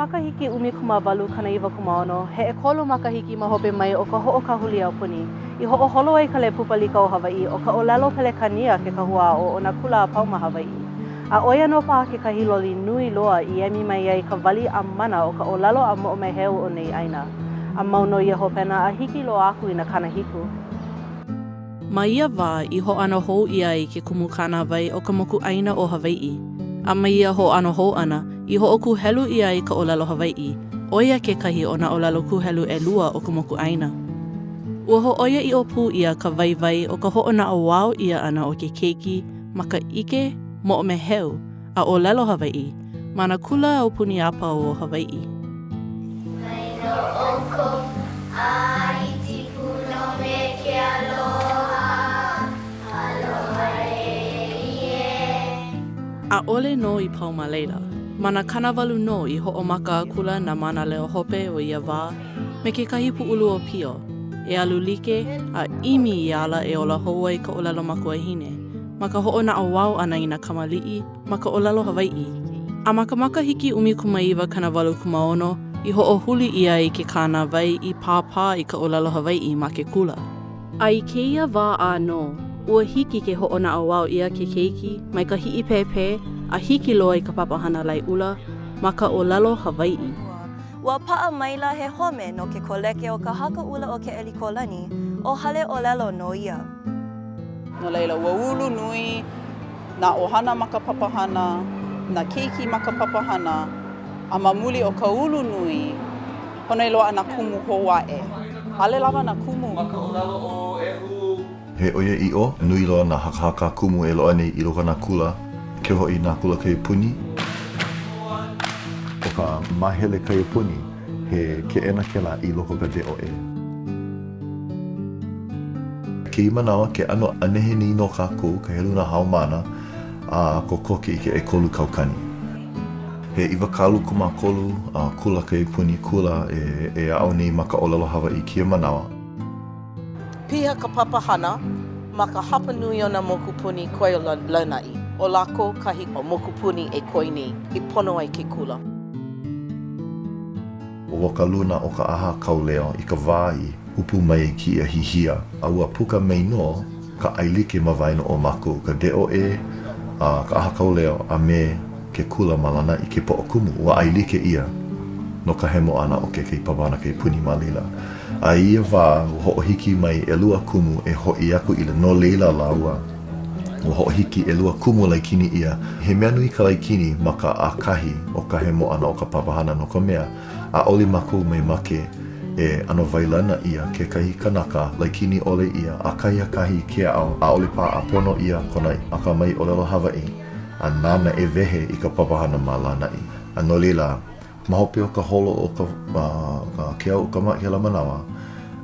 makahiki 18.9 he ekolu makahiki ma hope mai o ka ho'okahuli au puni. I ho'oholo ai ka le pupalika o Hawaiʻi o ka ʻŌlelo pelekania ke kahua o na kula a pau ma Hawaiʻi. A oia no paha ke kahiloli nui loa I emi mai ai ka wali a mana o ka ʻōlelo a moʻomeheu o nei ʻaina. A mauno ia hopena a hiki loa aku I na kanahiku. Ma ia wā I ho'ano hou ia I ke kumukana wai o ka moku ʻaina o Hawaiʻi. A ma ia ho'ano hou ana I ho'oku helu ia I ka ʻōlelo Hawaiʻi. Oia kekahi o na ʻōlelo kuhelu ʻelua o ka moku ʻaina. Ua hoʻoia I o pū ia ka waiwai o ka hoʻonaʻo wao ia ana o ke keiki ma ka ʻike moʻomeheu a ʻōlelo Hawaiʻi ma na kula au puni apau o Hawaiʻi. Mai no ʻoko a iti puno me ke aloha, aloha e. A ʻole no I pau ma leila. Ma na kanawalu no I hoʻomaka akula na mana leo hope o ia wā me ke kahi puʻulu o pio. E alu like a imi I ala e ola hou ai ka ʻōlelo makuahine. Ma ka hoʻonaʻo wao ana I na kamaliʻi ma ka ʻōlelo Hawaiʻi. A ma ka makahiki 19.9 I hoʻohuli ia I ke kāna wai I pāpā I ka ʻōlelo Hawaiʻi ma ke kula. A I keia wā āno, ua hiki ke hoʻonaʻo wao ia ke keiki mai ka hiʻi pēpē a hiki loa I ka papahana laiʻula ma ka ʻōlelo Hawaiʻi. Ua paʻa maila he home no ke koleke o ka hakaʻula o ke ʻelikolani o hale ʻōlelo no ia. No leila, ua ulu nui nā ʻohana ma ka papahana, nā keiki ma ka papahana, a mamuli o ka ulu nui, honai loa nā kumu hoʻaʻe. Ale lava nā kumu. He oia iʻo, nui loa nā hakahaka kumu e loa nei I loka nā kula, ke hoʻi nā kula kai puni. O ka mahele kai puni, he ke ena ke la I loko ka deo e. Ke imanawa ke ano anehe ni no kākou ka helu na haumana a kokoke I ke ekolu kaukani. He iwakalu kumakolu a kula kai puni kula e au nei ma ka ʻōlelo Hawaiʻi kia manawa. Piha ka papahana ma ka hapa nui o na moku puni koe o Lanai. O lako kahi o moku puni e koe nei I pono ai ke kula. O ka luna o ka aha kauleo I ka wāi upu mai ki a hihia. A ua puka mai no ka ailike mawaino o mako ka deo e a ka aha kauleo a me ke kula malana I ke poʻokumu. Ua ailike ia no ka hemo ana o ke kei pawana kei puni malila. A ia wā hoʻohiki mai e lua kumu e hoʻi aku I le no leila laua. Ua hoʻohiki e lua kumu laikini ia. He mea nui ka laikini ma ka ʻakahi o ka hemo ana o ka papahana no ka mea. A oli mako mai make e ano wailana ia ke kahi kanaka laikini ole ia a kahi ke ao a ole pā a pono ia konai a ka mai ʻōlelo Hawaiʻi a nana e wehe I ka papahana ma lanai. A no leila, mahope o ka holo o ka ke au o ka makela manawa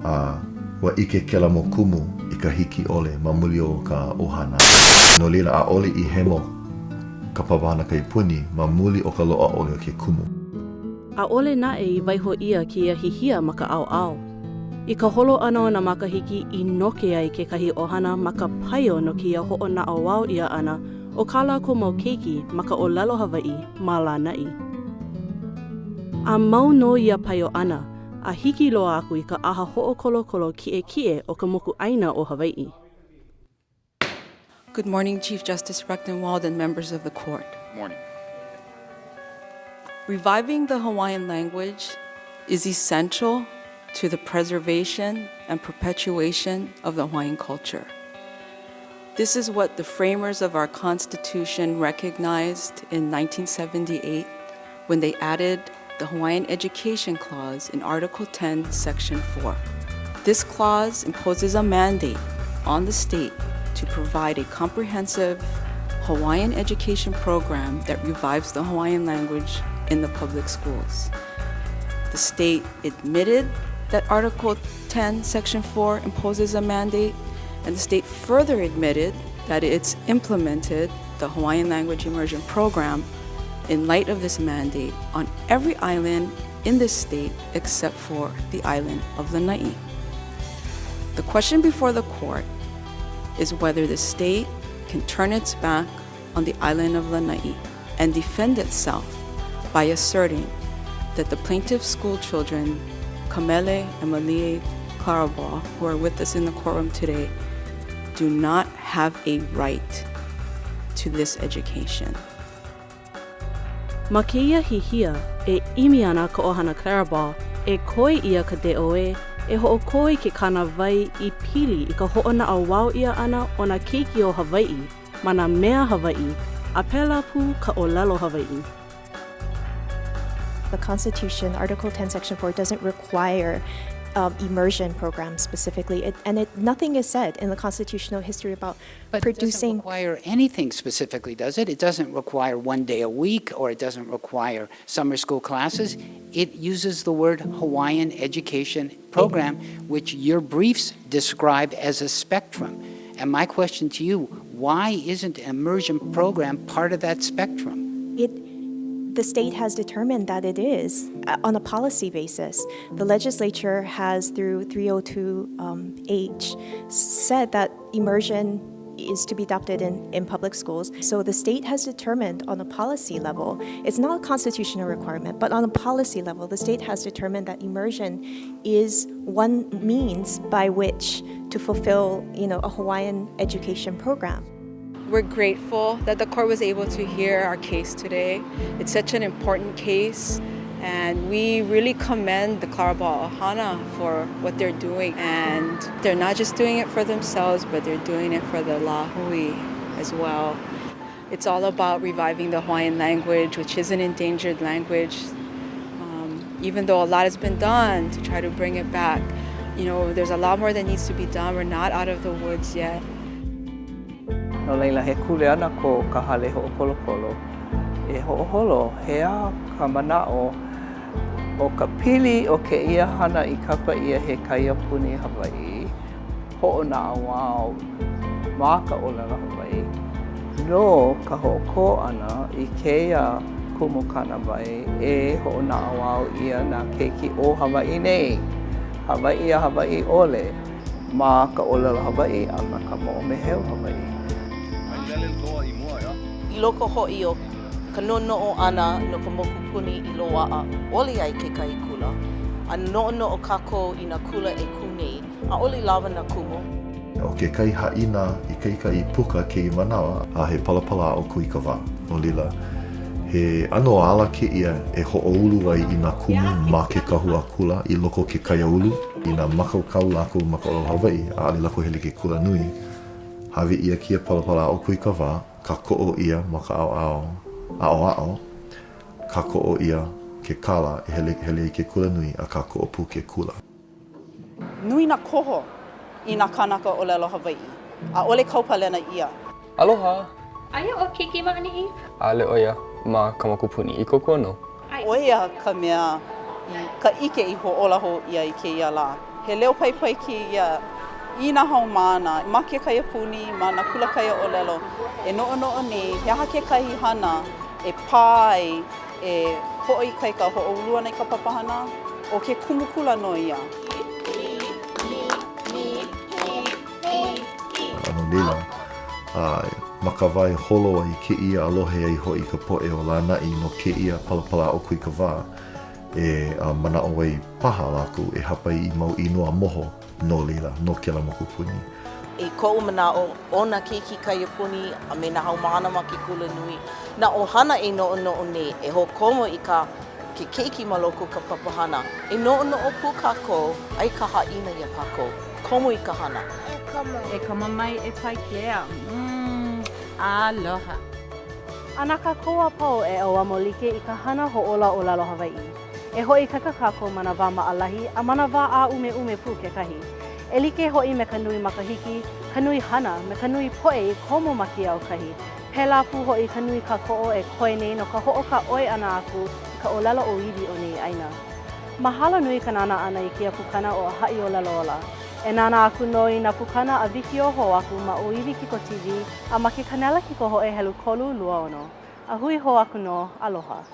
a ua ike kela mo kumu I ka hiki ole ma muli o ka ohana. No leila a ole I hemo ka papahana kai puni ma muli o ka loa ole o ke kumu. A ole naʻe I waiho ia ki ia hihia ma ka ʻaoʻao. I ka holo ano na makahiki I noke ai ke kahi ʻohana ma ka paio no ki ia hoʻonaʻo wao ia ana o kāla ko mau keiki ma ka ʻōlelo Hawaiʻi ma Lanai. A mau no ia paio ana, a hiki loa aku I ka aha hoʻokolokolo kiʻekiʻe o ka moku ʻaina o Hawaiʻi. Good morning, Chief Justice Recktenwald and members of the court. Morning. Reviving the Hawaiian language is essential to the preservation and perpetuation of the Hawaiian culture. This is what the framers of our Constitution recognized in 1978 when they added the Hawaiian Education Clause in Article 10, Section 4. This clause imposes a mandate on the state to provide a comprehensive Hawaiian education program that revives the Hawaiian language in the public schools. The state admitted that Article 10, Section 4 imposes a mandate, and the state further admitted that it's implemented the Hawaiian Language Immersion Program in light of this mandate on every island in this state except for the island of Lanai. The question before the court is whether the state can turn its back on the island of Lanai and defend itself by asserting that the plaintiff's school children, Kamele and Malie Claraball, who are with us in the courtroom today, do not have a right to this education. Ma keia hihia e imi ana ka ohana Claraball e koi ia ka de'oe e ho'okoi ke kana vai I pili I ka ho'ona a wau ia ana o na keiki o Hawaiʻi ma na mea Hawaiʻi a pela pu ka ʻŌlelo Hawaiʻi. The Constitution, Article 10, Section 4, doesn't require immersion programs specifically, nothing is said in the constitutional history about producing. It doesn't require anything specifically, does it? It doesn't require 1 day a week, or it doesn't require summer school classes. It uses the word Hawaiian education program, which your briefs describe as a spectrum. And my question to you, why isn't an immersion program part of that spectrum? The state has determined that it is on a policy basis. The legislature has, through 302H, said that immersion is to be adopted in public schools. So the state has determined on a policy level, it's not a constitutional requirement, but on a policy level, the state has determined that immersion is one means by which to fulfill, a Hawaiian education program. We're grateful that the court was able to hear our case today. It's such an important case, and we really commend the Claraball ʻŌhana for what they're doing. And they're not just doing it for themselves, but they're doing it for the Lāhui as well. It's all about reviving the Hawaiian language, which is an endangered language. Even though a lot has been done to try to bring it back, there's a lot more that needs to be done. We're not out of the woods yet. No leila he kuleana ko ka hale ho'opolopolo. E ho'oholo hea ka mana'o o ka pili o ke ia hana I kapa ia he kaiapuni Hawaiʻi. Ho'ona wao ma ka ʻōlelo Hawaiʻi. No ka ho'oko ana I keia kumukana mai e ho'ona wao ia na keiki o Hawaiʻi nei. Hawaiʻi a Hawaiʻi ole ma ka ʻōlelo Hawaiʻi a ma ka mo'omeheu Hawaiʻi. I loko ho'i o ka no'ono'o ana no ka mokupuni I loa'a oli ai ke kahikula. A no'ono'o kako I na kula e kuni, a oli lawa na kumu. O ke kai ha'ina I kai puka ke I manawa a he palapala o kui ka wā. No lila, he ano ala ke ia e ho'oulu ai I na kumu ma ke kahua kula I loko ke kaiaulu I na makaukau lako maka o Hawaiʻi a ali lako hele ke kula nui. Hawi ia kia palapala o kui ka wā, ka ko'o ia ma ka ao, ka ko'o ia ke kala e hele I ke kula nui a ka ko'o pu ke kula. Nui na koho I na kanaka o ʻŌlelo Hawaiʻi, a ole kaupalena ia. Aloha! Aia o keiki ma'ani'i? Ale oia ma ka mokupuni I koko no. Oia ka mea ka ike I ho'olaho ia I ke ia la. He leo paipai ki ia I nā haumāna, ma ke kaiapuni, ma nā kula kaia ʻōlelo, e no'ono'o nei, he aha ke kahi hana, e pāi, e ho'oi kai ka ho'oulua nei ka papahana, o ke kumukula no ia. Ano lila, ma ka wai holo ai ke ia alohe ai hoi ka po'e o lāna'i no ke ia palapala o kui ka wā, e mana'o ai paha lāku e hapai I mau inoa moho, no lila, no ke la mokupuni. E ko'u mana'o o na keiki kaiapuni a me na haumāna ma ke kula nui. Na ʻohana e no'ono'o nei e hokomo I ke keiki ma loko ka papahana. E no'ono'o pu kākou ai ka ha'ina ia kākou. Komo I ka hana. E kama mai e paikea. Aloha. Ana ka koa pau e o amolike I ka hana ho'ola o ʻŌlelo Hawaiʻi. E hoi kaka kako mana wā maʻalahi a mana wā a ume pu ke kahi. E like hoi me ka nui makahiki, ka nui hana, me ka nui poe I komo maki au kahi. Pela pu hoi ka nui ka ko'o e koe nei no ka ho'oka oi ana aku ka ʻōlelo o iwi o nei aina. Mahalo nui ka nana ana I kia pukana o ʻāhaʻi ʻōlelo ola. E nana aku no I na pukana a wiki o ho aku ma o iwi kiko TV a ma ke kanela kiko ho e helu kolu lua ono. A hui ho aku no, aloha.